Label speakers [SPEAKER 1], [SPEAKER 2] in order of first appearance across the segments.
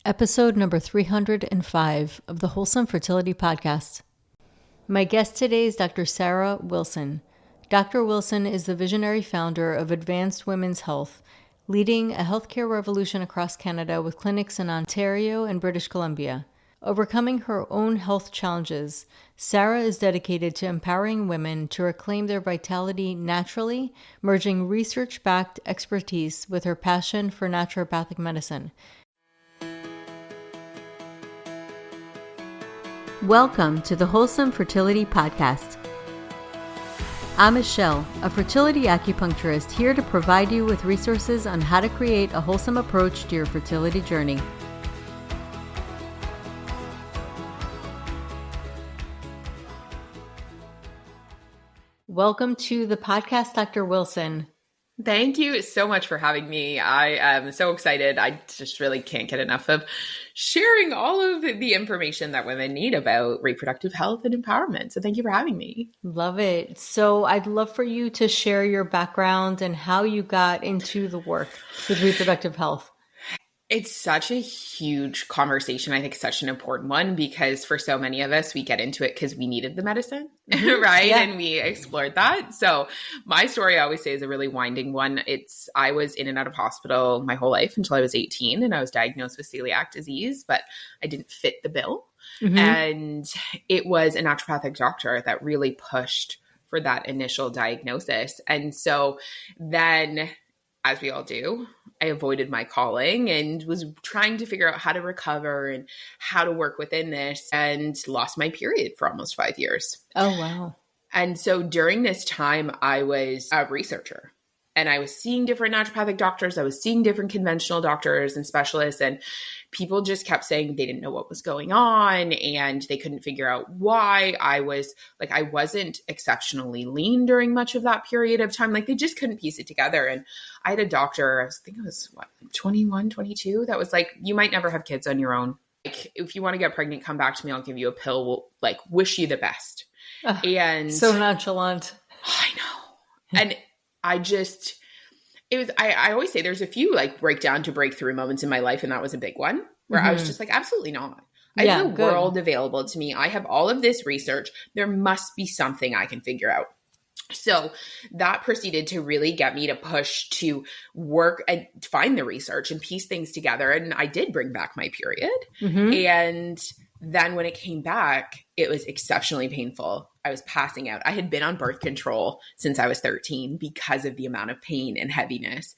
[SPEAKER 1] Episode number 305 of the Wholesome Fertility Podcast. My guest today is Dr. Sarah Wilson. Dr. Wilson is the visionary founder of Advanced Women's Health, leading a healthcare revolution across Canada with clinics in Ontario and British Columbia. Overcoming her own health challenges, Sarah is dedicated to empowering women to reclaim their vitality naturally, merging research-backed expertise with her passion for naturopathic medicine. Welcome to the Wholesome Fertility Podcast. I'm Michelle, a fertility acupuncturist here to provide you with resources on how to create a wholesome approach to your fertility journey. Welcome to the podcast, Dr. Wilson.
[SPEAKER 2] Thank you so much for having me. I am so excited. I just really can't get enough of sharing all of the information that women need about reproductive health and empowerment. So thank you for having me.
[SPEAKER 1] Love it. So I'd love for you to share your background and how you got into the work with reproductive health.
[SPEAKER 2] It's such a huge conversation. I think such an important one because for so many of us, we get into it because we needed the medicine, right? Yeah. And we explored that. So my story, I always say, is a really winding one. I was in and out of hospital my whole life until I was 18 and I was diagnosed with celiac disease, but I didn't fit the bill. Mm-hmm. And it was a naturopathic doctor that really pushed for that initial diagnosis. And so then, as we all do, I avoided my calling and was trying to figure out how to recover and how to work within this and lost my period for almost 5 years.
[SPEAKER 1] Oh, wow.
[SPEAKER 2] And so during this time, I was a researcher and I was seeing different naturopathic doctors. I was seeing different conventional doctors and specialists, and people just kept saying they didn't know what was going on and they couldn't figure out why. I wasn't exceptionally lean during much of that period of time. Like they just couldn't piece it together. And I had a doctor, I think it was 21, 22, that was like, you might never have kids on your own. Like, if you want to get pregnant, come back to me. I'll give you a pill. We'll wish you the best. And
[SPEAKER 1] so nonchalant.
[SPEAKER 2] I know. And I always say there's a few breakdown to breakthrough moments in my life. And that was a big one where I was just like, absolutely not. I have the world available to me. I have all of this research. There must be something I can figure out. So that proceeded to really get me to push to work and find the research and piece things together. And I did bring back my period. Mm-hmm. And then when it came back, it was exceptionally painful. I was passing out. I had been on birth control since I was 13 because of the amount of pain and heaviness.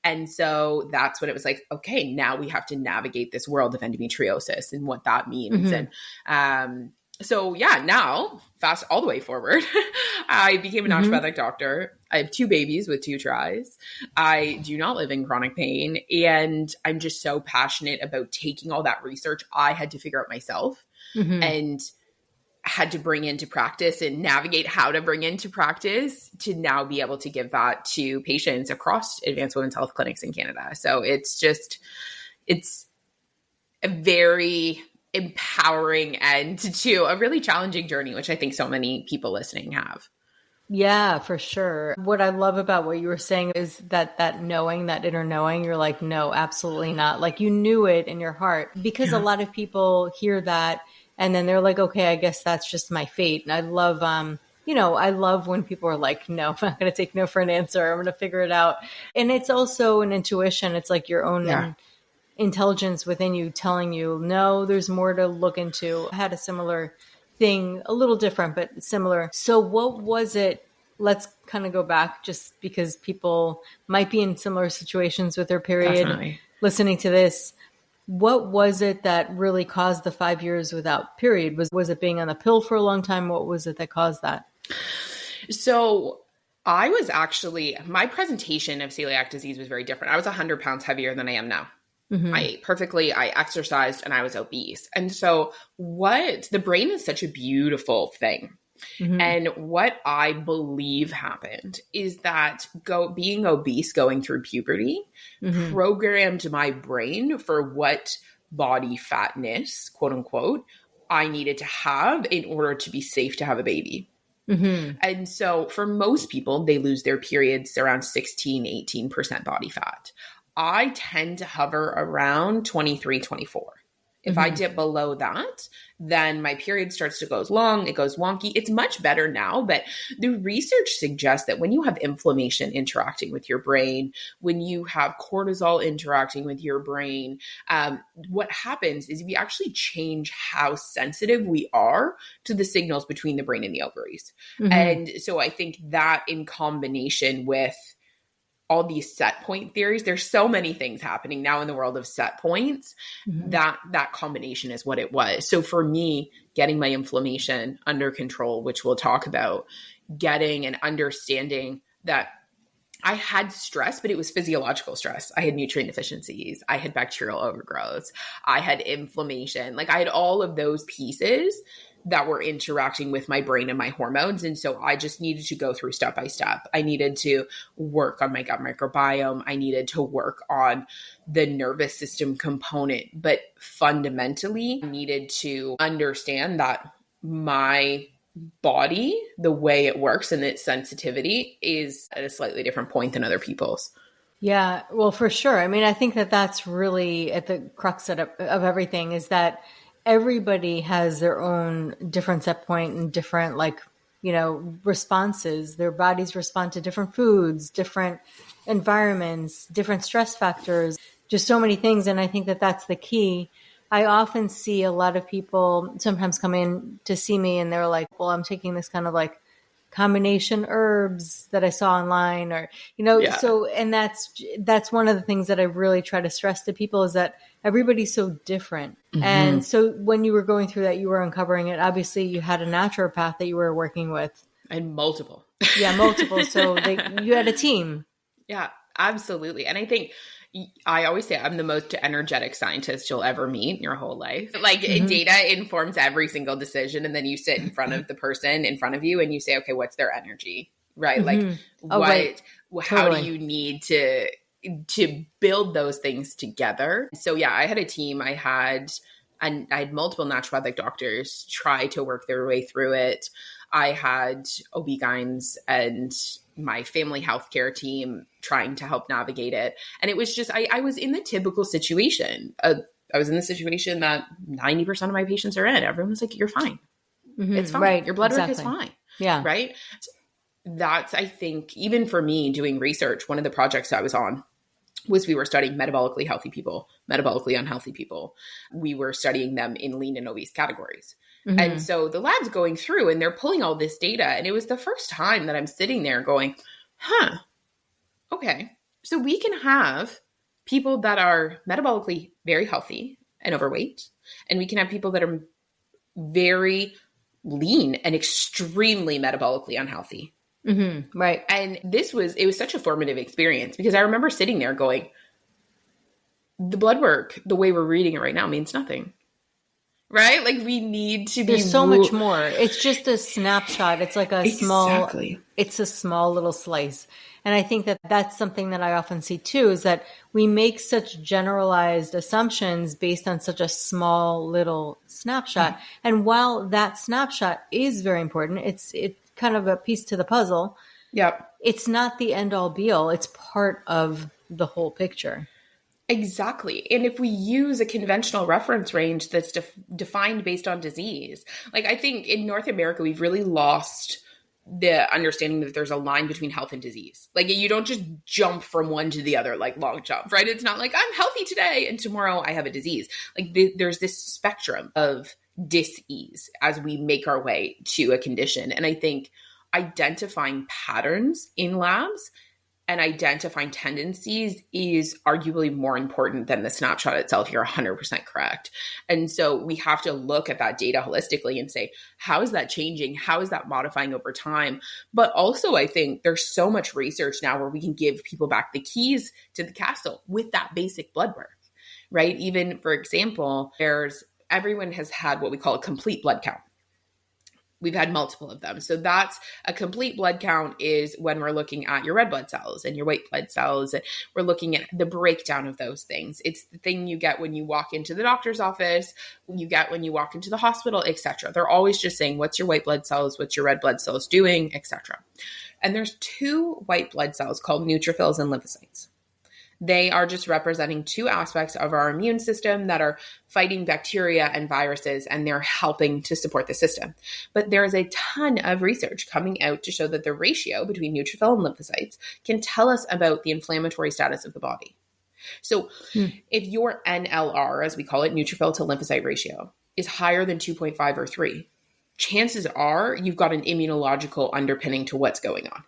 [SPEAKER 2] And so that's when it was like, okay, now we have to navigate this world of endometriosis and what that means. Mm-hmm. And now fast all the way forward, I became a naturopathic doctor. I have 2 babies with 2 tries. I do not live in chronic pain. And I'm just so passionate about taking all that research I had to figure out myself and had to bring into practice and navigate how to bring into practice to now be able to give that to patients across Advanced Women's Health clinics in Canada. So it's a very empowering end to a really challenging journey, which I think so many people listening have.
[SPEAKER 1] Yeah, for sure. What I love about what you were saying is that knowing, that inner knowing, you're like, no, absolutely not. Like you knew it in your heart, because a lot of people hear that and then they're like, okay, I guess that's just my fate. And I love, I love when people are like, no, I'm not going to take no for an answer. I'm going to figure it out. And it's also an intuition. It's like your own intelligence within you telling you, no, there's more to look into. I had a similar thing, a little different, but similar. So what was it? Let's kind of go back just because people might be in similar situations with their period.
[SPEAKER 2] Definitely.
[SPEAKER 1] Listening to this. What was it that really caused the 5 years without period? Was it being on the pill for a long time? What was it that caused that?
[SPEAKER 2] So I was my presentation of celiac disease was very different. I was 100 pounds heavier than I am now. Mm-hmm. I ate perfectly, I exercised, and I was obese. And so the brain is such a beautiful thing. Mm-hmm. And what I believe happened is that being obese going through puberty programmed my brain for what body fatness, quote unquote, I needed to have in order to be safe to have a baby. Mm-hmm. And so for most people, they lose their periods around 16, 18% body fat. I tend to hover around 23, 24. If I dip below that, then my period starts to go long, it goes wonky. It's much better now, but the research suggests that when you have inflammation interacting with your brain, when you have cortisol interacting with your brain, what happens is we actually change how sensitive we are to the signals between the brain and the ovaries. And so I think that in combination with all these set point theories, there's so many things happening now in the world of set points, that combination is what it was. So for me, getting my inflammation under control, which we'll talk about, getting and understanding that I had stress, but it was physiological stress. I had nutrient deficiencies. I had bacterial overgrowth. I had inflammation. Like I had all of those pieces that were interacting with my brain and my hormones. And so I just needed to go through step by step. I needed to work on my gut microbiome. I needed to work on the nervous system component, but fundamentally I needed to understand that my body, the way it works and its sensitivity is at a slightly different point than other people's.
[SPEAKER 1] Yeah, well, for sure. I mean, I think that that's really at the crux of everything, is that everybody has their own different set point and different, like, you know, responses. Their bodies respond to different foods, different environments, different stress factors, just so many things. And I think that that's the key. I often see a lot of people sometimes come in to see me and they're like, well, I'm taking this kind of like combination herbs that I saw online, or, you know, so, and that's one of the things that I really try to stress to people, is that everybody's so different. And so when you were going through that, you were uncovering it. Obviously you had a naturopath that you were working with.
[SPEAKER 2] And multiple.
[SPEAKER 1] Yeah, multiple. So you had a team.
[SPEAKER 2] Yeah, absolutely. And I think I always say I'm the most energetic scientist you'll ever meet in your whole life. Like data informs every single decision. And then you sit in front of the person in front of you and you say, okay, what's their energy? Right? Like how do you need to build those things together? So yeah, I had a team. I had multiple naturopathic doctors try to work their way through it. I had OB-GYNs and my family healthcare team trying to help navigate it. And it was just, I was in the typical situation. I was in the situation that 90% of my patients are in. Everyone was like, you're fine. It's fine. Right. Your blood work is fine.
[SPEAKER 1] Yeah.
[SPEAKER 2] Right. That's, I think, even for me doing research, one of the projects I was on was we were studying metabolically healthy people, metabolically unhealthy people. We were studying them in lean and obese categories. And so the lab's going through and they're pulling all this data. And it was the first time that I'm sitting there going, okay, so we can have people that are metabolically very healthy and overweight, and we can have people that are very lean and extremely metabolically unhealthy.
[SPEAKER 1] Right.
[SPEAKER 2] And it was such a formative experience, because I remember sitting there going, the blood work, the way we're reading it right now, means nothing. Right? Like we need to be.
[SPEAKER 1] There's so much more. It's just a snapshot. It's like a small little slice. And I think that that's something that I often see too, is that we make such generalized assumptions based on such a small little snapshot. And while that snapshot is very important, it's kind of a piece to the puzzle.
[SPEAKER 2] Yep.
[SPEAKER 1] It's not the end all be all. It's part of the whole picture.
[SPEAKER 2] Exactly. And if we use a conventional reference range that's defined based on disease, like I think in North America, we've really lost the understanding that there's a line between health and disease. Like you don't just jump from one to the other, like long jump, right? It's not like I'm healthy today and tomorrow I have a disease. Like there's this spectrum of dis-ease as we make our way to a condition. And I think identifying patterns in labs and identifying tendencies is arguably more important than the snapshot itself. You're 100% correct. And so we have to look at that data holistically and say, how is that changing? How is that modifying over time? But also, I think there's so much research now where we can give people back the keys to the castle with that basic blood work, right? Even, for example, everyone has had what we call a complete blood count. We've had multiple of them. So that's a complete blood count, is when we're looking at your red blood cells and your white blood cells. And we're looking at the breakdown of those things. It's the thing you get when you walk into the doctor's office, you get when you walk into the hospital, etc. They're always just saying, what's your white blood cells? What's your red blood cells doing, etc. And there's two white blood cells called neutrophils and lymphocytes. They are just representing two aspects of our immune system that are fighting bacteria and viruses, and they're helping to support the system. But there is a ton of research coming out to show that the ratio between neutrophil and lymphocytes can tell us about the inflammatory status of the body. So if your NLR, as we call it, neutrophil to lymphocyte ratio, is higher than 2.5 or 3, chances are you've got an immunological underpinning to what's going on.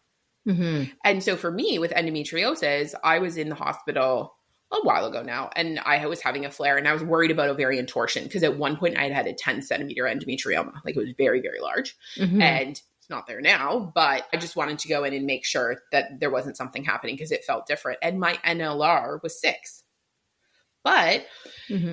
[SPEAKER 2] Mm-hmm. And so for me with endometriosis, I was in the hospital a while ago now, and I was having a flare, and I was worried about ovarian torsion because at one point I had a 10 centimeter endometrioma. Like, it was very, very large. Mm-hmm. And it's not there now, but I just wanted to go in and make sure that there wasn't something happening because it felt different. And my NLR was 6. But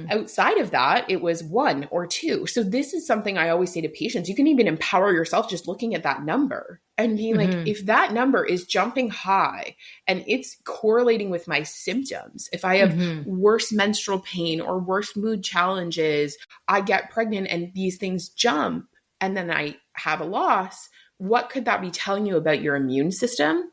[SPEAKER 2] outside of that, it was 1 or 2. So this is something I always say to patients. You can even empower yourself just looking at that number and being like, if that number is jumping high and it's correlating with my symptoms, if I have worse menstrual pain or worse mood challenges, I get pregnant and these things jump, and then I have a loss, what could that be telling you about your immune system?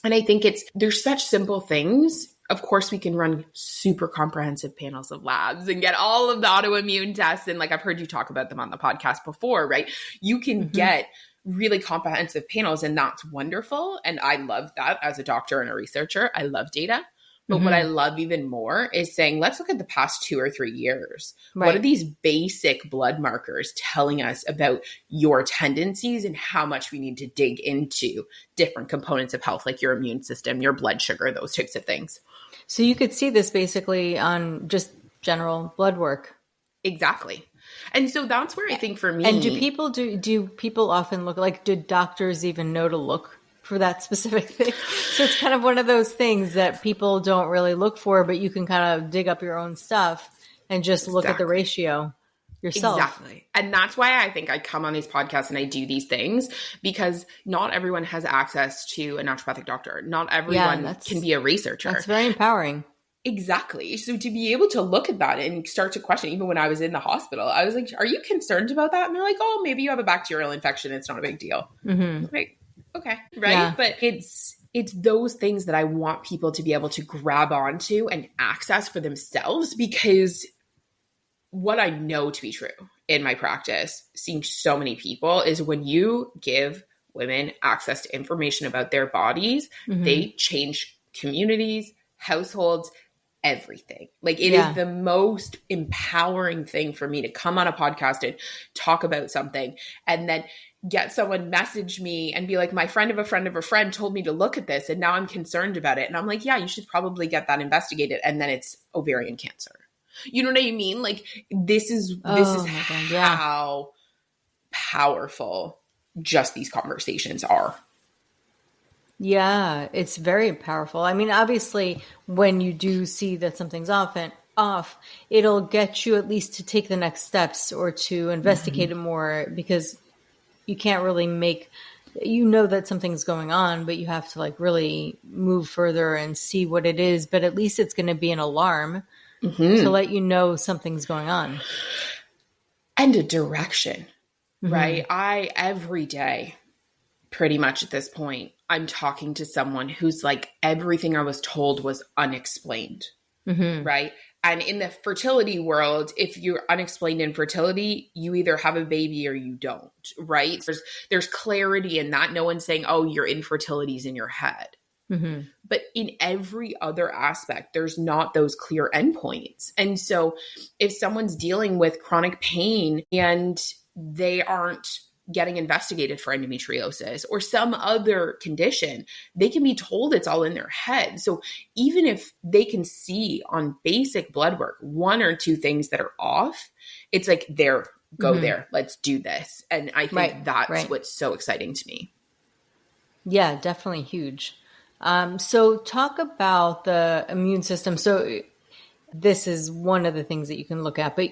[SPEAKER 2] And I think there's such simple things. Of course, we can run super comprehensive panels of labs and get all of the autoimmune tests. And like, I've heard you talk about them on the podcast before, right? You can get really comprehensive panels, and that's wonderful. And I love that as a doctor and a researcher. I love data. But what I love even more is saying, let's look at the past 2 or 3 years. Right. What are these basic blood markers telling us about your tendencies and how much we need to dig into different components of health, like your immune system, your blood sugar, those types of things.
[SPEAKER 1] So you could see this basically on just general blood work.
[SPEAKER 2] Exactly. And so that's where I think for me.
[SPEAKER 1] And do people often look, like, do doctors even know to look for that specific thing? So it's kind of one of those things that people don't really look for, but you can kind of dig up your own stuff and just look at the ratio yourself. Exactly.
[SPEAKER 2] And that's why I think I come on these podcasts and I do these things, because not everyone has access to a naturopathic doctor. Not everyone can be a researcher.
[SPEAKER 1] That's very empowering.
[SPEAKER 2] Exactly. So to be able to look at that and start to question, even when I was in the hospital, I was like, are you concerned about that? And they're like, oh, maybe you have a bacterial infection. It's not a big deal. Like, okay. Right. Yeah. But it's those things that I want people to be able to grab onto and access for themselves, because what I know to be true in my practice, seeing so many people, is when you give women access to information about their bodies, they change communities, households, everything. Like, it is the most empowering thing for me to come on a podcast and talk about something and then get someone message me and be like, my friend of a friend of a friend told me to look at this and now I'm concerned about it. And I'm like, yeah, you should probably get that investigated. And then it's ovarian cancer. You know what I mean? Like, this is how powerful just these conversations are.
[SPEAKER 1] Yeah, it's very powerful. I mean, obviously, when you do see that something's off, it'll get you at least to take the next steps or to investigate it more, because you can't really that something's going on, but you have to like really move further and see what it is. But at least it's going to be an alarm to let you know something's going on.
[SPEAKER 2] And a direction, right? Every day, pretty much at this point, I'm talking to someone who's like, everything I was told was unexplained, right? And in the fertility world, if you're unexplained infertility, you either have a baby or you don't, right? There's clarity in that. No one's saying, oh, your infertility is in your head. But in every other aspect, there's not those clear endpoints. And so if someone's dealing with chronic pain and they aren't getting investigated for endometriosis or some other condition, they can be told it's all in their head. So even if they can see on basic blood work 1 or 2 things that are off, it's like, go there, let's do this. And I think that's what's so exciting to me.
[SPEAKER 1] Yeah, definitely huge. So talk about the immune system. So this is one of the things that you can look at, but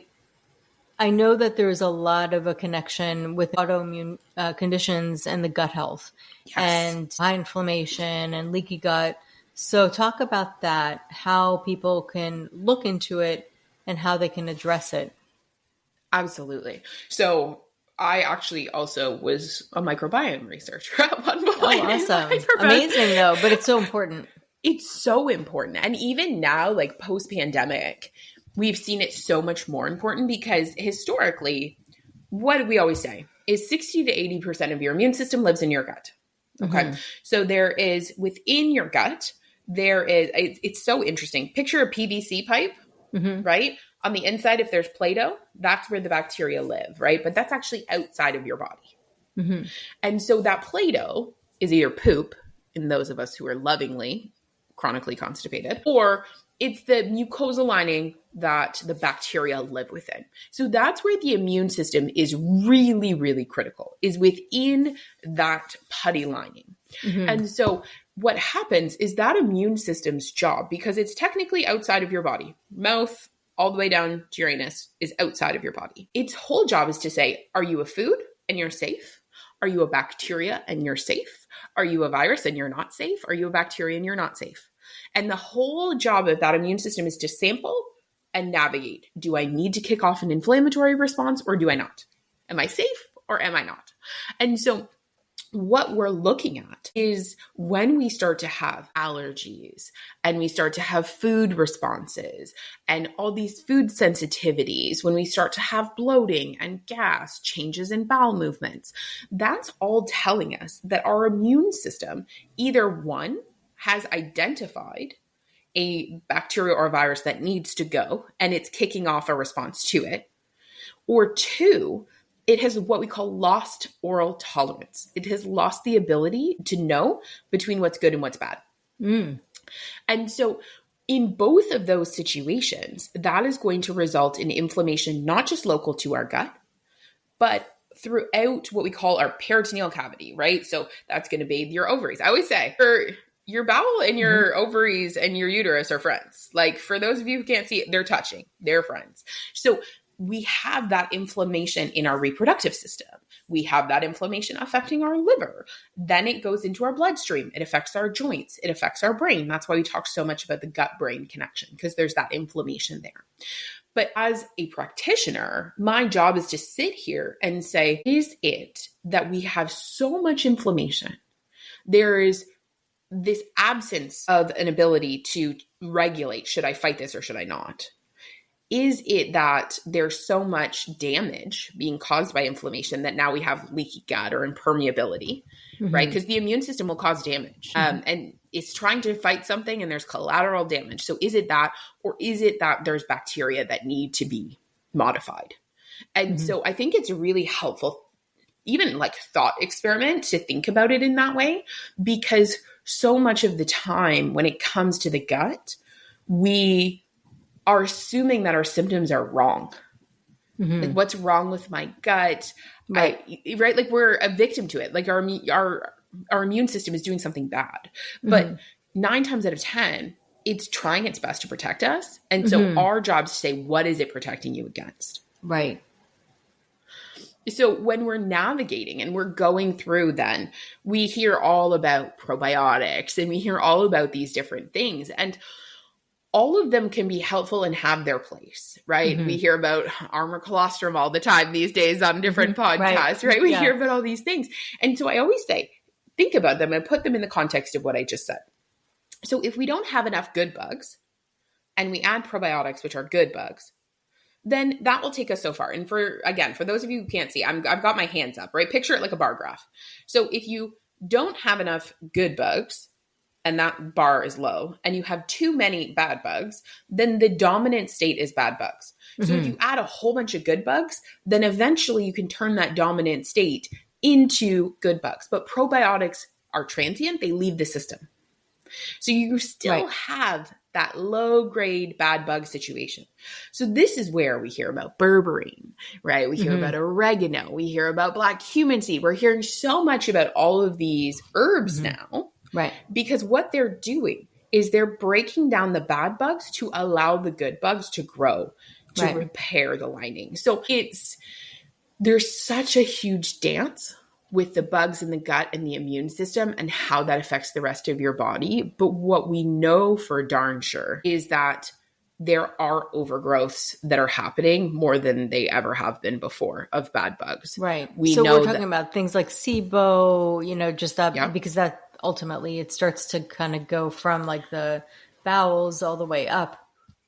[SPEAKER 1] I know that there's a lot of a connection with autoimmune conditions and the gut health and high inflammation and leaky gut. So talk about that, how people can look into it and how they can address it.
[SPEAKER 2] Absolutely. So I actually also was a microbiome researcher at one point.
[SPEAKER 1] Oh, awesome. Amazing though, but it's so important.
[SPEAKER 2] It's so important. And even now, like post-pandemic, we've seen it so much more important because historically, what do we always say is 60 to 80% of your immune system lives in your gut. Okay. Mm-hmm. So there is within your gut, it's so interesting. Picture a PVC pipe, mm-hmm. right? On the inside, if there's Play-Doh, that's where the bacteria live, right? But that's actually outside of your body. Mm-hmm. And so that Play-Doh is either poop, in those of us who are lovingly chronically constipated, or it's the mucosal lining that the bacteria live within. So that's where the immune system is really, really critical, is within that putty lining. Mm-hmm. And so what happens is that immune system's job, because it's technically outside of your body, mouth all the way down to your anus is outside of your body. Its whole job is to say, are you a food and you're safe? Are you a bacteria and you're safe? Are you a virus and you're not safe? Are you a bacteria and you're not safe? And the whole job of that immune system is to sample and navigate. Do I need to kick off an inflammatory response or do I not? Am I safe or am I not? And so what we're looking at is when we start to have allergies and we start to have food responses and all these food sensitivities, when we start to have bloating and gas, changes in bowel movements, that's all telling us that our immune system either one, has identified a bacteria or a virus that needs to go and it's kicking off a response to it, or two, it has what we call lost oral tolerance. It has lost the ability to know between what's good and what's bad. Mm. And so in both of those situations, that is going to result in inflammation, not just local to our gut, but throughout what we call our peritoneal cavity, right? So that's going to bathe your ovaries. I always say your bowel and your mm-hmm. ovaries and your uterus are friends. Like for those of you who can't see it, they're touching, they're friends. So we have that inflammation in our reproductive system. We have that inflammation affecting our liver. Then it goes into our bloodstream. It affects our joints. It affects our brain. That's why we talk so much about the gut-brain connection, because there's that inflammation there. But as a practitioner, my job is to sit here and say, is it that we have so much inflammation? There is this absence of an ability to regulate, should I fight this or should I not? Is it that there's so much damage being caused by inflammation that now we have leaky gut or impermeability, mm-hmm. right? Because the immune system will cause damage and it's trying to fight something and there's collateral damage. So is it that, or is it that there's bacteria that need to be modified? And mm-hmm. so I think it's really helpful, even like thought experiment, to think about it in that way, because so much of the time when it comes to the gut, we are assuming that our symptoms are wrong. Mm-hmm. Like what's wrong with my gut? Right. Right. Like we're a victim to it. Like our immune system is doing something bad, but mm-hmm. 9 times out of 10, it's trying its best to protect us. And so mm-hmm. our job is to say, what is it protecting you against?
[SPEAKER 1] Right.
[SPEAKER 2] So when we're navigating and we're going through, then we hear all about probiotics and we hear all about these different things, and all of them can be helpful and have their place, right? Mm-hmm. We hear about armor colostrum all the time these days on different mm-hmm. podcasts, right? We hear about all these things. And so I always say, think about them and put them in the context of what I just said. So if we don't have enough good bugs and we add probiotics, which are good bugs, then that will take us so far. And for those of you who can't see, I've got my hands up, right? Picture it like a bar graph. So if you don't have enough good bugs, and that bar is low, and you have too many bad bugs, then the dominant state is bad bugs. So mm-hmm. if you add a whole bunch of good bugs, then eventually you can turn that dominant state into good bugs. But probiotics are transient. They leave the system. So you still have that low grade bad bug situation. So this is where we hear about berberine, right? We hear mm-hmm. about oregano. We hear about black cumin seed. We're hearing so much about all of these herbs mm-hmm. now.
[SPEAKER 1] Right. Because
[SPEAKER 2] what they're doing is they're breaking down the bad bugs to allow the good bugs to grow, to repair the lining. So there's such a huge dance with the bugs in the gut and the immune system and how that affects the rest of your body. But what we know for darn sure is that there are overgrowths that are happening more than they ever have been before of bad bugs.
[SPEAKER 1] Right. We're talking about things like SIBO, just that because that ultimately it starts to kind of go from like the bowels all the way up.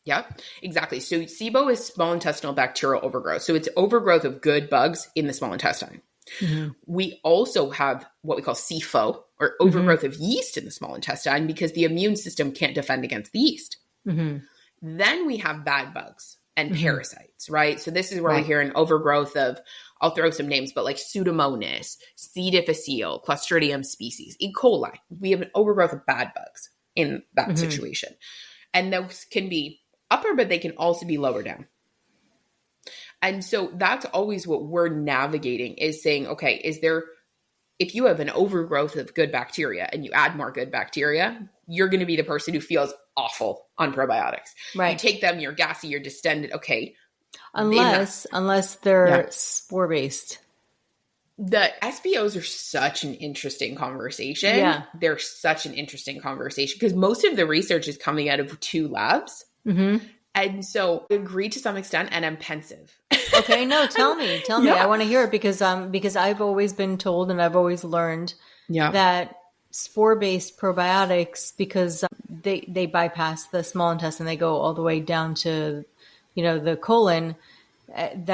[SPEAKER 2] Yep, exactly. So SIBO is small intestinal bacterial overgrowth. So it's overgrowth of good bugs in the small intestine. Mm-hmm. We also have what we call SIFO, or overgrowth of yeast in the small intestine, because the immune system can't defend against the yeast. Mm-hmm. Then we have bad bugs and parasites, right? So this is where we hear an overgrowth of, I'll throw some names, but like Pseudomonas, C. difficile, Clostridium species, E. coli. We have an overgrowth of bad bugs in that situation. And those can be upper, but they can also be lower down. And so that's always what we're navigating, is saying, okay, if you have an overgrowth of good bacteria and you add more good bacteria, you're going to be the person who feels awful on probiotics. Right. You take them, you're gassy, you're distended. Okay.
[SPEAKER 1] Unless they're spore-based.
[SPEAKER 2] The SBOs are such an interesting conversation. Yeah. They're such an interesting conversation because most of the research is coming out of 2 labs. Mm-hmm. And so I agree to some extent, and I'm pensive.
[SPEAKER 1] Okay, no, tell me. I want to hear it because I've always been told and I've always learned that spore-based probiotics, because they bypass the small intestine, they go all the way down to, the colon, and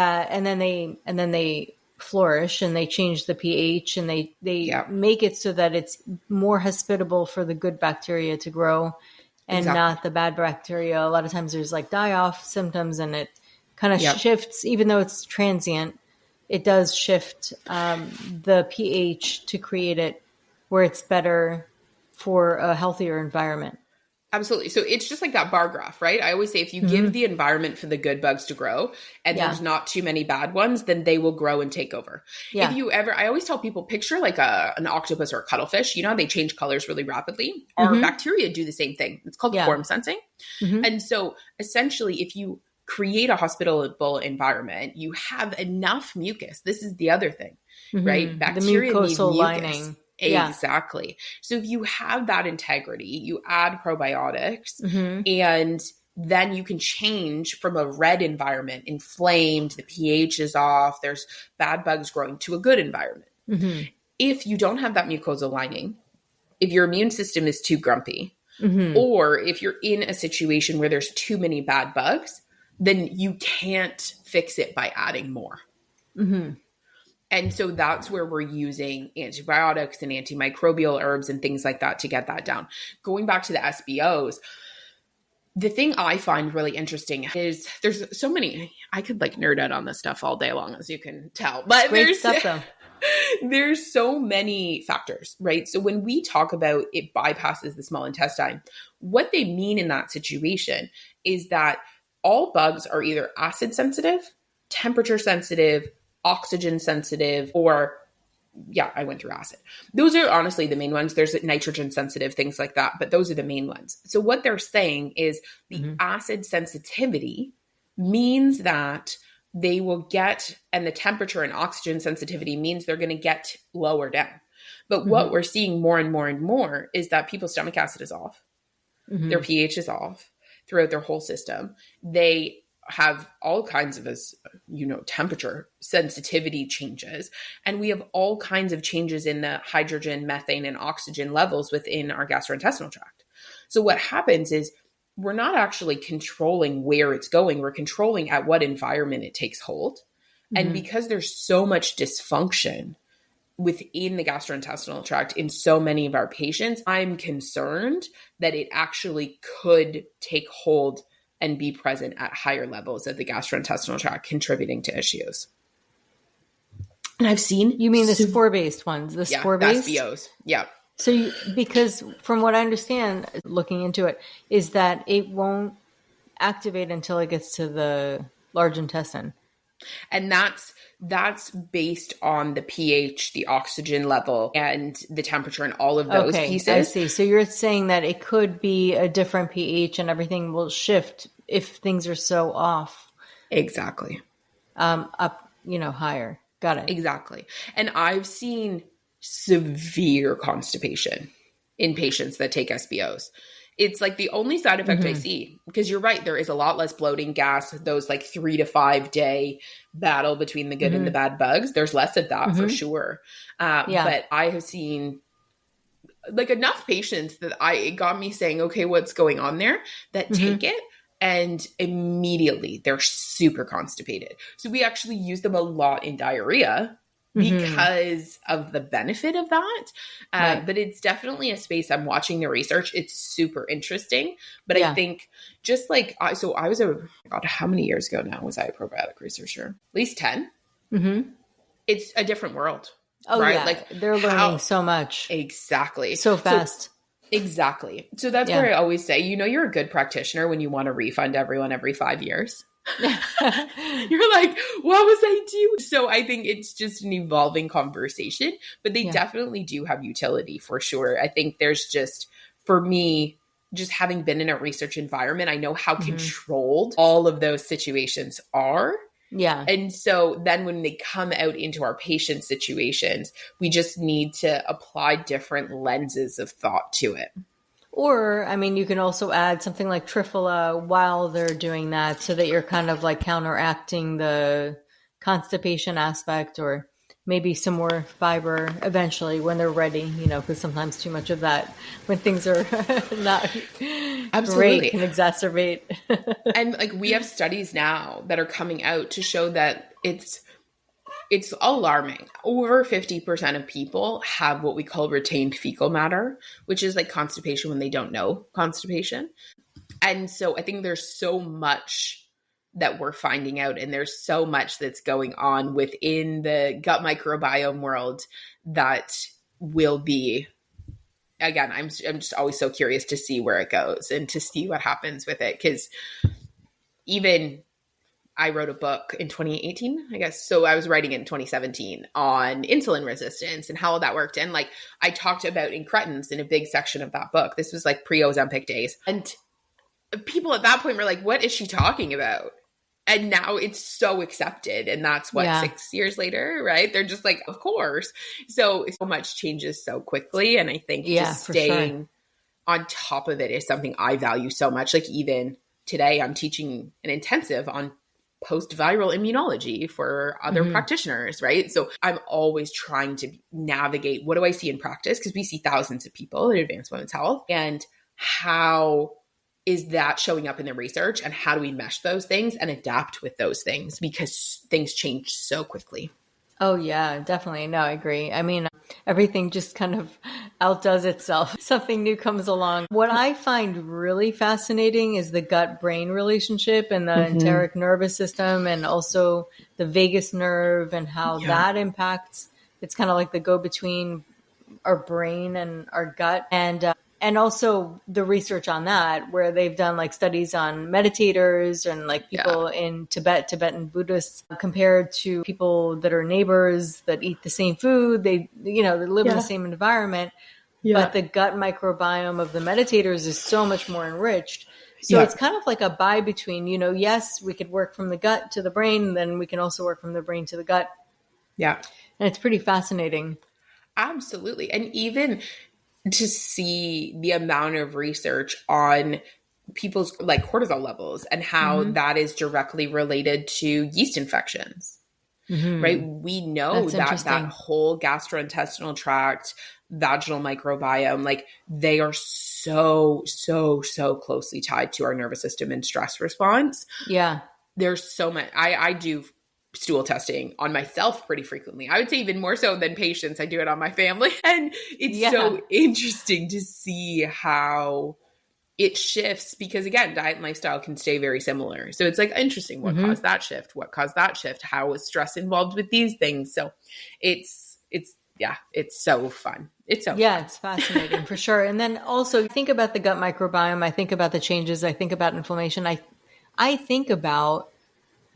[SPEAKER 1] then they flourish and they change the pH and they make it so that it's more hospitable for the good bacteria to grow and not the bad bacteria. A lot of times there's like die-off symptoms and it kind of shifts, even though it's transient, it does shift the pH to create it where it's better for a healthier environment.
[SPEAKER 2] Absolutely. So it's just like that bar graph, right? I always say if you give the environment for the good bugs to grow and there's not too many bad ones, then they will grow and take over. Yeah. I always tell people, picture like an octopus or a cuttlefish, they change colors really rapidly. Our bacteria do the same thing. It's called form sensing. And so essentially, if you create a hospitable environment, you have enough mucus. This is the other thing, right? Bacteria
[SPEAKER 1] the mucosal
[SPEAKER 2] need mucus.
[SPEAKER 1] lining.
[SPEAKER 2] Exactly. So if you have that integrity, you add probiotics and then you can change from a red environment, inflamed, the pH is off, there's bad bugs growing, to a good environment. If you don't have that mucosal lining, if your immune system is too grumpy, or if you're in a situation where there's too many bad bugs, then you can't fix it by adding more. And so that's where we're using antibiotics and antimicrobial herbs and things like that to get that down. Going back to the SBOs, the thing I find really interesting is there's so many, I could like nerd out on this stuff all day long, as you can tell, but there's so many factors, right? So when we talk about it bypasses the small intestine, what they mean in that situation is that all bugs are either acid sensitive, temperature sensitive, oxygen sensitive, or I went through acid. Those are honestly the main ones. There's nitrogen sensitive, things like that, but those are the main ones. So what they're saying is the acid sensitivity means that they will get, and the temperature and oxygen sensitivity means they're going to get lower down. But what we're seeing more and more and more is that people's stomach acid is off. Their pH is off throughout their whole system. They have all kinds of, temperature sensitivity changes. And we have all kinds of changes in the hydrogen, methane, and oxygen levels within our gastrointestinal tract. So what happens is we're not actually controlling where it's going. We're controlling at what environment it takes hold. And because there's so much dysfunction within the gastrointestinal tract in so many of our patients, I'm concerned that it actually could take hold and be present at higher levels of the gastrointestinal tract, contributing to issues. And I've seen...
[SPEAKER 1] You mean the spore-based ones? The spore-based?
[SPEAKER 2] The SBOs. Yeah.
[SPEAKER 1] So because from what I understand, looking into it, is that it won't activate until it gets to the large intestine.
[SPEAKER 2] And that's based on the pH, the oxygen level, and the temperature, and all of those pieces.
[SPEAKER 1] I see. So you're saying that it could be a different pH and everything will shift if things are so off.
[SPEAKER 2] Exactly.
[SPEAKER 1] Up, higher. Got it.
[SPEAKER 2] Exactly. And I've seen severe constipation in patients that take SBOs. It's like the only side effect I see, because you're right, there is a lot less bloating, gas, those like 3 to 5 day battle between the good and the bad bugs. There's less of that for sure. But I have seen like enough patients that it got me saying, okay, what's going on there, that take it and immediately they're super constipated. So we actually use them a lot in diarrhea because of the benefit of that.
[SPEAKER 1] Right.
[SPEAKER 2] But it's definitely a space I'm watching the research. It's super interesting. But I think just like, so I was God, how many years ago now was I a probiotic researcher? At least 10. It's a different world.
[SPEAKER 1] Oh,
[SPEAKER 2] right?
[SPEAKER 1] yeah.
[SPEAKER 2] Like
[SPEAKER 1] they're learning so much.
[SPEAKER 2] Exactly.
[SPEAKER 1] So fast.
[SPEAKER 2] Exactly. So that's where I always say, you're a good practitioner when you want to refund everyone every 5 years. You're like, what was I doing? So I think it's just an evolving conversation, but they definitely do have utility for sure. I think there's just, for me, just having been in a research environment, I know how controlled all of those situations are.
[SPEAKER 1] Yeah.
[SPEAKER 2] And so then when they come out into our patient situations, we just need to apply different lenses of thought to it.
[SPEAKER 1] Or, I mean, you can also add something like Triphala while they're doing that so that you're kind of like counteracting the constipation aspect, or maybe some more fiber eventually when they're ready, because sometimes too much of that when things are not great can exacerbate.
[SPEAKER 2] And like we have studies now that are coming out to show that it's alarming. Over 50% of people have what we call retained fecal matter, which is like constipation when they don't know constipation. And so I think there's so much that we're finding out, and there's so much that's going on within the gut microbiome world that will be, again, I'm just always so curious to see where it goes and to see what happens with it. Because even I wrote a book in 2018, I guess. So I was writing it in 2017 on insulin resistance and how that worked. And like I talked about incretins in a big section of that book. This was like pre-Ozempic days. And people at that point were like, what is she talking about? And now it's so accepted. And that's what, 6 years later, right? They're just like, of course. So much changes so quickly. And I think just staying on top of it is something I value so much. Like even today, I'm teaching an intensive on post-viral immunology for other practitioners, right? So I'm always trying to navigate, what do I see in practice? Because we see thousands of people in advanced women's health. And how is that showing up in the research? And how do we mesh those things and adapt with those things? Because things change so quickly.
[SPEAKER 1] Oh, yeah, definitely. No, I agree. I mean, everything just kind of outdoes itself. Something new comes along. What I find really fascinating is the gut-brain relationship and the enteric nervous system, and also the vagus nerve and how that impacts. It's kind of like the go-between our brain and our gut. And also the research on that, where they've done like studies on meditators and like people in Tibetan Buddhists, compared to people that are neighbors that eat the same food. They live in the same environment, but the gut microbiome of the meditators is so much more enriched. So it's kind of like a buy between, yes, we could work from the gut to the brain, and then we can also work from the brain to the gut.
[SPEAKER 2] Yeah.
[SPEAKER 1] And it's pretty fascinating.
[SPEAKER 2] Absolutely. And even to see the amount of research on people's like cortisol levels and how that is directly related to yeast infections, right? We know that whole gastrointestinal tract, vaginal microbiome, like they are so closely tied to our nervous system and stress response.
[SPEAKER 1] Yeah.
[SPEAKER 2] There's so much. I do stool testing on myself pretty frequently. I would say even more so than patients. I do it on my family. And it's so interesting to see how it shifts, because again, diet and lifestyle can stay very similar. So it's like interesting, what caused that shift? What caused that shift? How was stress involved with these things? So it's so fun. It's so fun.
[SPEAKER 1] It's fascinating for sure. And then also think about the gut microbiome. I think about the changes. I think about inflammation. I think about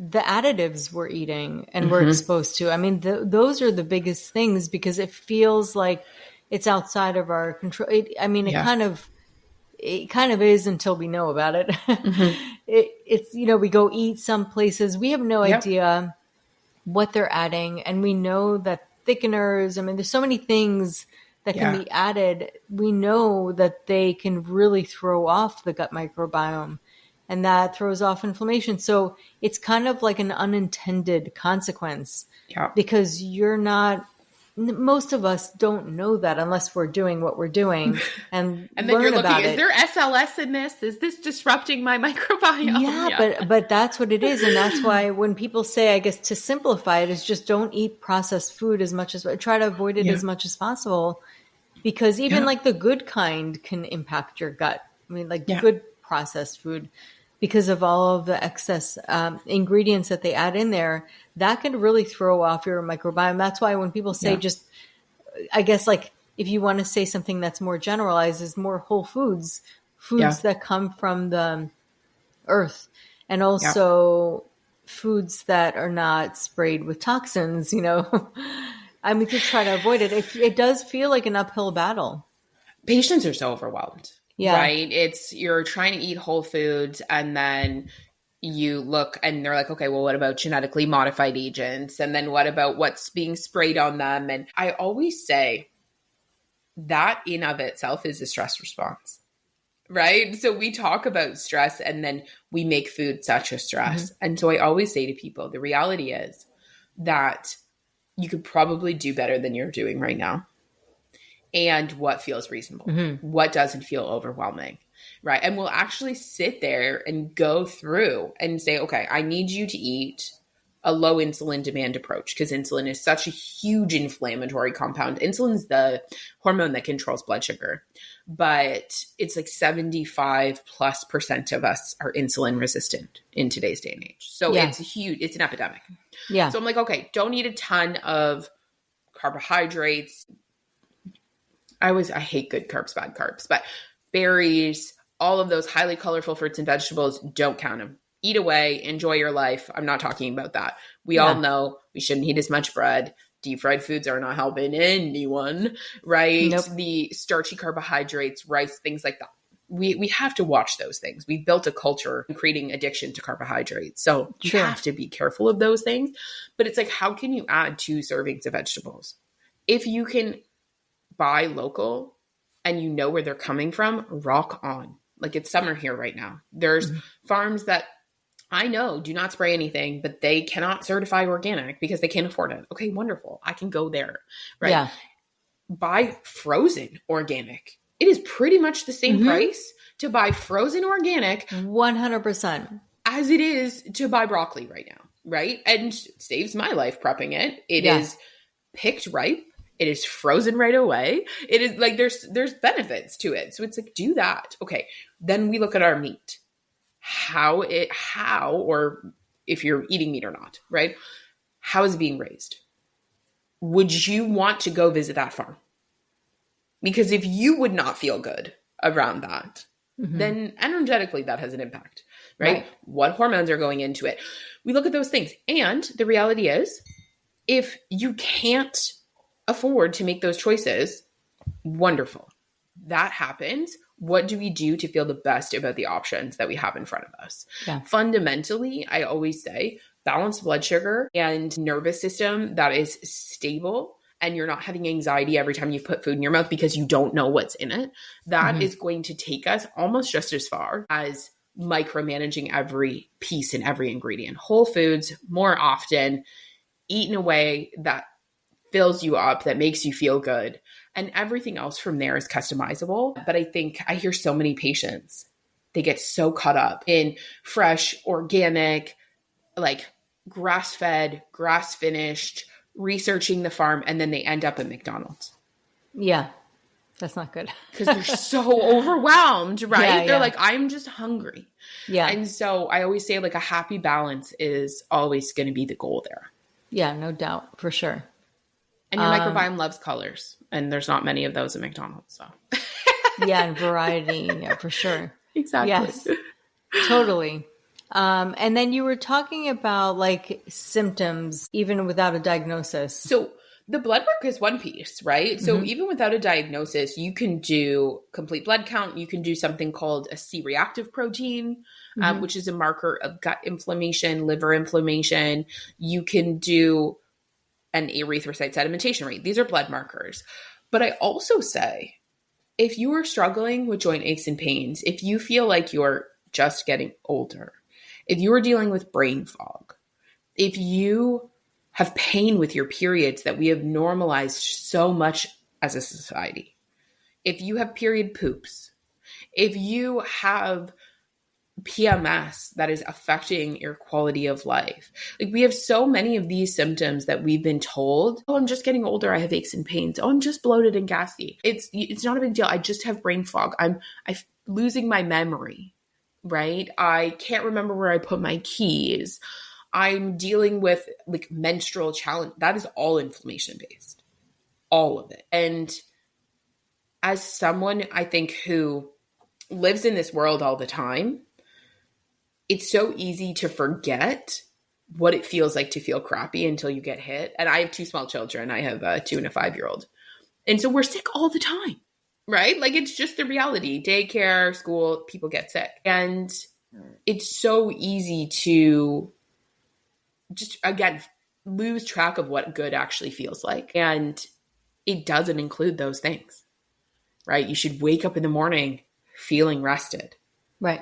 [SPEAKER 1] the additives we're eating and we're exposed to. I mean, those are the biggest things, because it feels like it's outside of our control. It kind of is until we know about it. It's we go eat some places, we have no idea what they're adding, and we know that thickeners. I mean, there's so many things that can be added. We know that they can really throw off the gut microbiome. And that throws off inflammation. So it's kind of like an unintended consequence, because you're not most of us don't know that unless we're doing what we're doing and
[SPEAKER 2] And then you're
[SPEAKER 1] learn
[SPEAKER 2] looking,
[SPEAKER 1] about
[SPEAKER 2] is
[SPEAKER 1] it.
[SPEAKER 2] there SLS in this? Is this disrupting my microbiome?
[SPEAKER 1] Yeah, but that's what it is. And that's why when people say, I guess to simplify it, is just don't eat processed food as much as, try to avoid it as much as possible. Because even like the good kind can impact your gut. I mean, like good processed food, because of all of the excess ingredients that they add in there, that can really throw off your microbiome. That's why when people say just, I guess like if you want to say something that's more generalized, is more whole foods, that come from the earth, and also foods that are not sprayed with toxins, I mean, to try to avoid it. It does feel like an uphill battle.
[SPEAKER 2] Patients are so overwhelmed, right? You're trying to eat whole foods, and then you look and they're like, okay, well, what about genetically modified agents? And then what about what's being sprayed on them? And I always say that in of itself is a stress response, right? So we talk about stress and then we make food such a stress. And so I always say to people, the reality is that you could probably do better than you're doing right now. And what feels reasonable, what doesn't feel overwhelming, right? And we'll actually sit there and go through and say, okay, I need you to eat a low insulin demand approach, because insulin is such a huge inflammatory compound. Insulin's the hormone that controls blood sugar, but it's like 75+% of us are insulin resistant in today's day and age. So it's huge, it's an epidemic. Yeah. So I'm like, okay, don't eat a ton of carbohydrates. I hate good carbs, bad carbs, but berries, all of those highly colorful fruits and vegetables, don't count them. Eat away, enjoy your life. I'm not talking about that. We all know we shouldn't eat as much bread. Deep fried foods are not helping anyone, right? Nope. The starchy carbohydrates, rice, things like that. We have to watch those things. We've built a culture creating addiction to carbohydrates. So you have to be careful of those things. But it's like, how can you add 2 servings of vegetables? If you can buy local and you know where they're coming from, rock on. Like, it's summer here right now. There's farms that I know do not spray anything, but they cannot certify organic because they can't afford it. Okay, wonderful. I can go there, right? Yeah. Buy frozen organic. It is pretty much the same price to buy frozen organic
[SPEAKER 1] 100%
[SPEAKER 2] as it is to buy broccoli right now, right? And saves my life prepping it. It is picked ripe. It is frozen right away. It is like there's benefits to it. So it's like, do that. Okay. Then we look at our meat. How or if you're eating meat or not, right? How is it being raised? Would you want to go visit that farm? Because if you would not feel good around that, then energetically that has an impact, right? What hormones are going into it? We look at those things. And the reality is, if you can't afford to make those choices, wonderful. That happens. What do we do to feel the best about the options that we have in front of us? Yeah. Fundamentally, I always say balanced blood sugar and nervous system that is stable, and you're not having anxiety every time you put food in your mouth because you don't know what's in it. That is going to take us almost just as far as micromanaging every piece and every ingredient. Whole foods more often, eat in a way that fills you up, that makes you feel good. And everything else from there is customizable. But I think I hear so many patients, they get so caught up in fresh, organic, like grass-fed, grass-finished, researching the farm, and then they end up at McDonald's.
[SPEAKER 1] Yeah, that's not good.
[SPEAKER 2] Because they're so overwhelmed, right? They're like, I'm just hungry. Yeah. And so I always say, like, a happy balance is always going to be the goal there.
[SPEAKER 1] Yeah, no doubt, for sure.
[SPEAKER 2] And your microbiome loves colors, and there's not many of those at McDonald's. So
[SPEAKER 1] yeah, and variety, yeah, for sure.
[SPEAKER 2] Exactly.
[SPEAKER 1] Yes, totally. And then you were talking about like symptoms, even without a diagnosis.
[SPEAKER 2] So the blood work is one piece, right? So even without a diagnosis, you can do complete blood count. You can do something called a C-reactive protein, which is a marker of gut inflammation, liver inflammation. You can do an erythrocyte sedimentation rate. These are blood markers. But I also say, if you are struggling with joint aches and pains, if you feel like you're just getting older, if you are dealing with brain fog, if you have pain with your periods that we have normalized so much as a society, if you have period poops, if you have PMS that is affecting your quality of life. Like, we have so many of these symptoms that we've been told, oh, I'm just getting older. I have aches and pains. Oh, I'm just bloated and gassy. It's not a big deal. I just have brain fog. I'm losing my memory, right? I can't remember where I put my keys. I'm dealing with like menstrual challenge. That is all inflammation based, all of it. And as someone, I think, who lives in this world all the time, it's so easy to forget what it feels like to feel crappy until you get hit. And I have 2 small children. I have a 2 and a 5-year-old. And so we're sick all the time, right? Like, it's just the reality. Daycare, school, people get sick. And it's so easy to just, again, lose track of what good actually feels like. And it doesn't include those things, right? You should wake up in the morning feeling rested.
[SPEAKER 1] Right.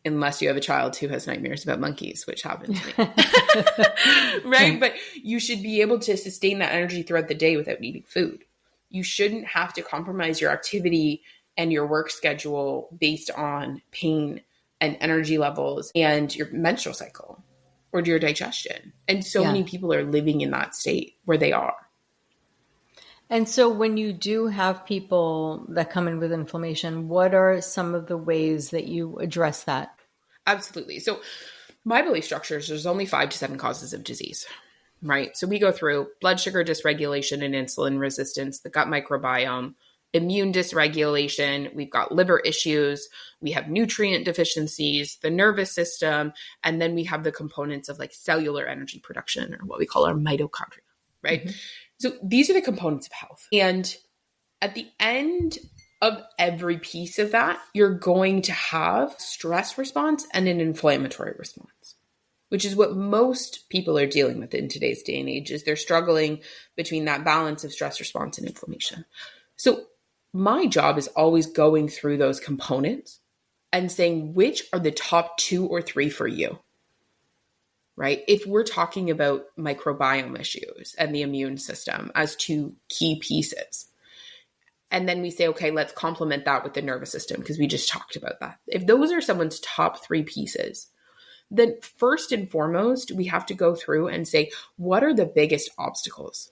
[SPEAKER 2] Unless you have a child who has nightmares about monkeys, which happened to me. Right? But you should be able to sustain that energy throughout the day without needing food. You shouldn't have to compromise your activity and your work schedule based on pain and energy levels and your menstrual cycle or your digestion. And so many people are living in that state where they are.
[SPEAKER 1] And so when you do have people that come in with inflammation, what are some of the ways that you address that?
[SPEAKER 2] Absolutely. So my belief structure is there's only 5 to 7 causes of disease, right? So we go through blood sugar dysregulation and insulin resistance, the gut microbiome, immune dysregulation, we've got liver issues, we have nutrient deficiencies, the nervous system, and then we have the components of like cellular energy production, or what we call our mitochondria, right? Mm-hmm. So these are the components of health. And at the end of every piece of that, you're going to have stress response and an inflammatory response, which is what most people are dealing with in today's day and age, is they're struggling between that balance of stress response and inflammation. So my job is always going through those components and saying, which are the top 2 or 3 for you? Right? If we're talking about microbiome issues and the immune system as 2 key pieces, and then we say, okay, let's complement that with the nervous system because we just talked about that. If those are someone's top 3 pieces, then first and foremost, we have to go through and say, what are the biggest obstacles?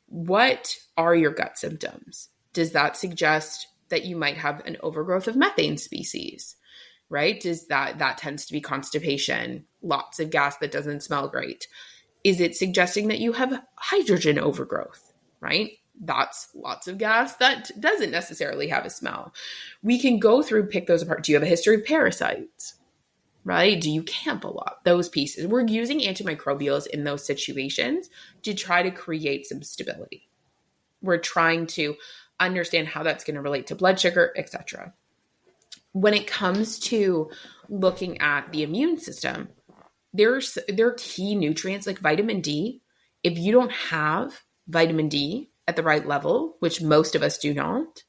[SPEAKER 2] What are your gut symptoms? Does that suggest that you might have an overgrowth of methane species? Right? Does that tends to be constipation, lots of gas that doesn't smell great? Is it suggesting that you have hydrogen overgrowth, right? That's lots of gas that doesn't necessarily have a smell. We can go through, pick those apart. Do you have a history of parasites, right? Do you camp a lot? Those pieces. We're using antimicrobials in those situations to try to create some stability. We're trying to understand how that's going to relate to blood sugar, etc. When it comes to looking at the immune system, there are key nutrients like vitamin D. If you don't have vitamin D at the right level, which most of us do not,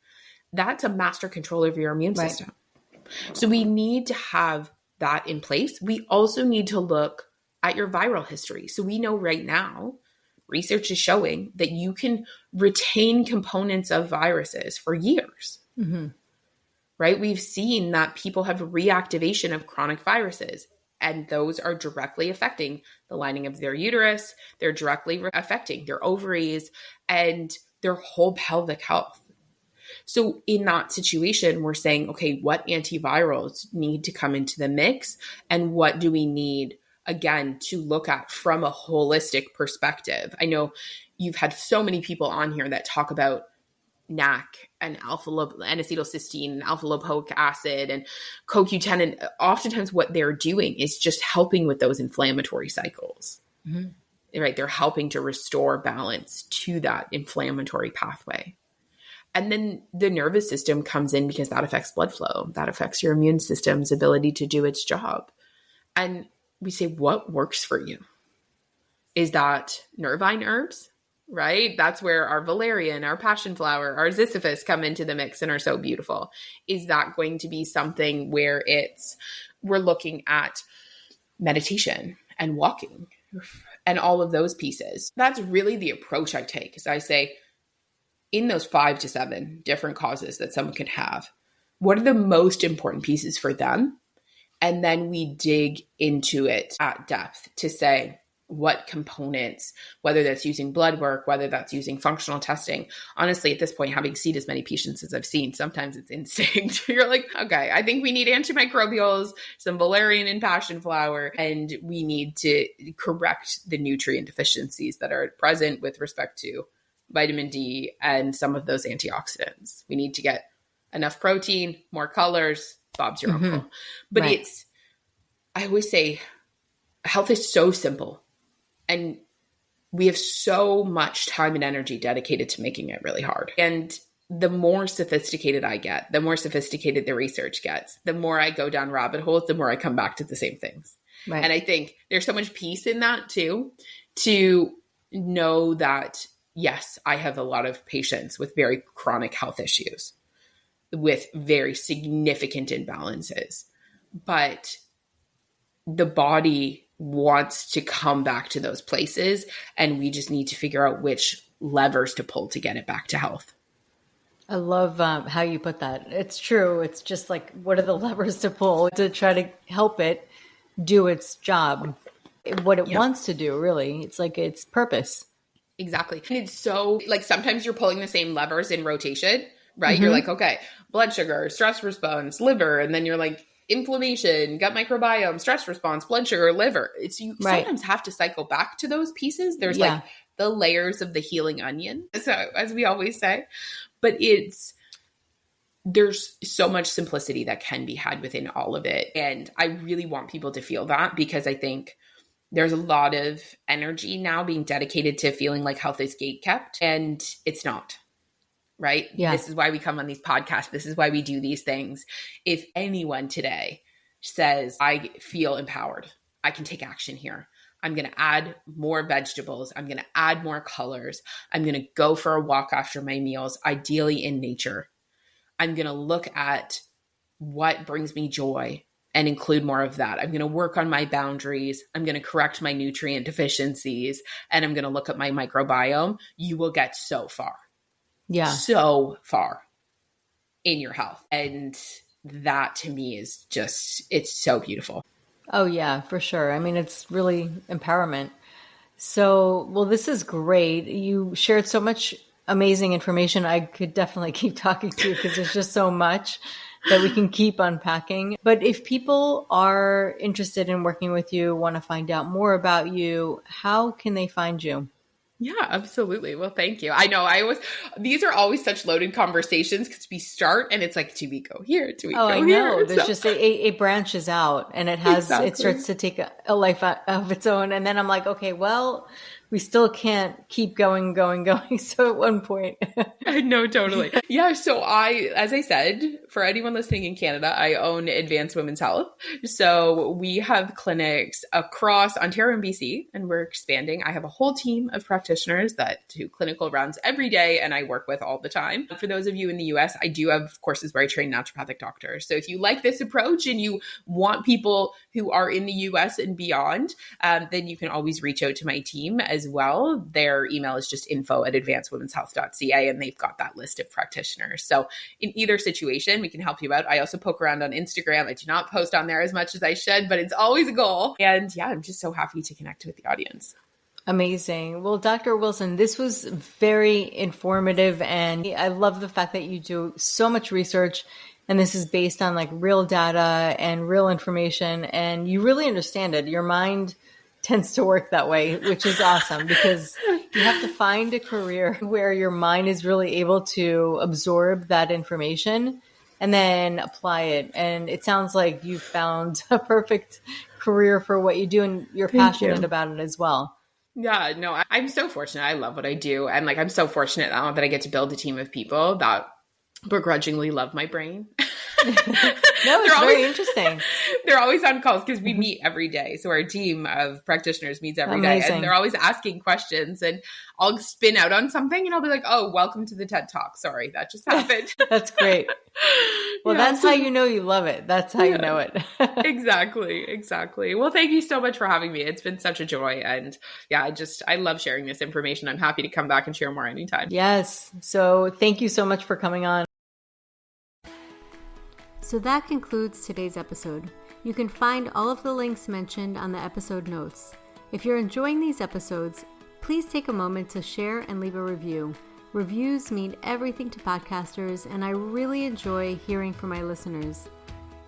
[SPEAKER 2] that's a master controller of your immune system. So we need to have that in place. We also need to look at your viral history. So we know right now, research is showing that you can retain components of viruses for years. Mm-hmm. Right? We've seen that people have reactivation of chronic viruses, and those are directly affecting the lining of their uterus. They're directly affecting their ovaries and their whole pelvic health. So in that situation, we're saying, okay, what antivirals need to come into the mix, and what do we need, again, to look at from a holistic perspective? I know you've had so many people on here that talk about NAC and N-acetylcysteine and alpha lipoic acid and CoQ10. And oftentimes what they're doing is just helping with those inflammatory cycles, mm-hmm. right? They're helping to restore balance to that inflammatory pathway. And then the nervous system comes in because that affects blood flow. That affects your immune system's ability to do its job. And we say, what works for you? Is that nervine herbs? Right? That's where our valerian, our passion flower, our ziziphus come into the mix and are so beautiful. Is that going to be something where we're looking at meditation and walking and all of those pieces. That's really the approach I take, is I say, in those 5 to 7 different causes that someone could have, what are the most important pieces for them? And then we dig into it at depth to say what components, whether that's using blood work, whether that's using functional testing. Honestly, at this point, having seen as many patients as I've seen, sometimes it's instinct. You're like, okay, I think we need antimicrobials, some valerian and passion flower, and we need to correct the nutrient deficiencies that are present with respect to vitamin D and some of those antioxidants. We need to get enough protein, more colors, Bob's your uncle. But
[SPEAKER 1] Right.
[SPEAKER 2] I always say, health is so simple. And we have so much time and energy dedicated to making it really hard. And the more sophisticated I get, the more sophisticated the research gets, the more I go down rabbit holes, the more I come back to the same things.
[SPEAKER 1] Right.
[SPEAKER 2] And I think there's so much peace in that too, to know that, yes, I have a lot of patients with very chronic health issues, with very significant imbalances, but the body wants to come back to those places, and we just need to figure out which levers to pull to get it back to health.
[SPEAKER 1] I love how you put that. It's true. It's just like, what are the levers to pull to try to help it do its job, what it wants to do, really. It's like its purpose.
[SPEAKER 2] Exactly. And it's so, like, sometimes you're pulling the same levers in rotation, right? You're like, okay, blood sugar, stress response, liver, and then you're like, inflammation, gut microbiome, stress response, blood sugar, liver. It's you sometimes have to cycle back to those pieces. There's like the layers of the healing onion, so as we always say. But there's so much simplicity that can be had within all of it. And I really want people to feel that, because I think there's a lot of energy now being dedicated to feeling like health is gatekept, and it's not. Right? Yeah. This is why we come on these podcasts. This is why we do these things. If anyone today says, I feel empowered, I can take action here. I'm going to add more vegetables. I'm going to add more colors. I'm going to go for a walk after my meals, ideally in nature. I'm going to look at what brings me joy and include more of that. I'm going to work on my boundaries. I'm going to correct my nutrient deficiencies, and I'm going to look at my microbiome. You will get so far. Yeah. So far in your health. And that to me is just, it's so beautiful.
[SPEAKER 1] Oh yeah, for sure. I mean, it's really empowerment. So, well, this is great. You shared so much amazing information. I could definitely keep talking to you, because there's just so much that we can keep unpacking. But if people are interested in working with you, want to find out more about you, how can they find you?
[SPEAKER 2] Yeah, absolutely. Well, thank you. I know these are always such loaded conversations, because we start and it's like, do we go here? Do we go here?
[SPEAKER 1] Oh, I know. There's just it branches out, and it starts to take a life of its own. And then I'm like, okay, well, we still can't keep going. So at one point.
[SPEAKER 2] I know, totally. Yeah. So as I said, for anyone listening in Canada, I own Advanced Women's Health. So we have clinics across Ontario and BC, and we're expanding. I have a whole team of practitioners that do clinical rounds every day, and I work with all the time. For those of you in the US, I do have courses where I train naturopathic doctors. So if you like this approach and you want people who are in the US and beyond, then you can always reach out to my team as well. Their email is just info@advancedwomenshealth.ca, and they've got that list of practitioners. So in either situation, we can help you out. I also poke around on Instagram. I do not post on there as much as I should, but it's always a goal. And yeah, I'm just so happy to connect with the audience.
[SPEAKER 1] Amazing. Well, Dr. Wilson, this was very informative, and I love the fact that you do so much research, and this is based on like real data and real information, and you really understand it. Your mind tends to work that way, which is awesome, because you have to find a career where your mind is really able to absorb that information and then apply it. And it sounds like you found a perfect career for what you do, and you're passionate about it as well.
[SPEAKER 2] Yeah, no, I'm so fortunate. I love what I do. And like, I'm so fortunate now that I get to build a team of people that begrudgingly love my brain.
[SPEAKER 1] No, it's very interesting.
[SPEAKER 2] They're always on calls because we meet every day. So our team of practitioners meets every day, and they're always asking questions, and I'll spin out on something and I'll be like, oh, welcome to the TED Talk. Sorry, that just happened.
[SPEAKER 1] That's great. Well, that's how you know you love it. That's how you know it.
[SPEAKER 2] Exactly. Well, thank you so much for having me. It's been such a joy. And yeah, I love sharing this information. I'm happy to come back and share more anytime.
[SPEAKER 1] Yes. So thank you so much for coming on. So that concludes today's episode. You can find all of the links mentioned on the episode notes. If you're enjoying these episodes, please take a moment to share and leave a review. Reviews mean everything to podcasters, and I really enjoy hearing from my listeners.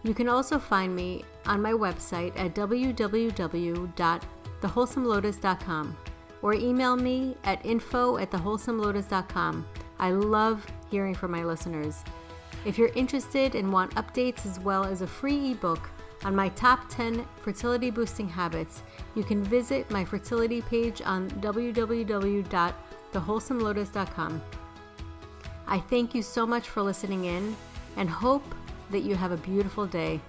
[SPEAKER 1] You can also find me on my website at www.thewholesomelotus.com or email me at info@thewholesomelotus.com. I love hearing from my listeners. If you're interested and want updates as well as a free ebook on my top 10 fertility boosting habits, you can visit my fertility page on www.thewholesomelotus.com. I thank you so much for listening in and hope that you have a beautiful day.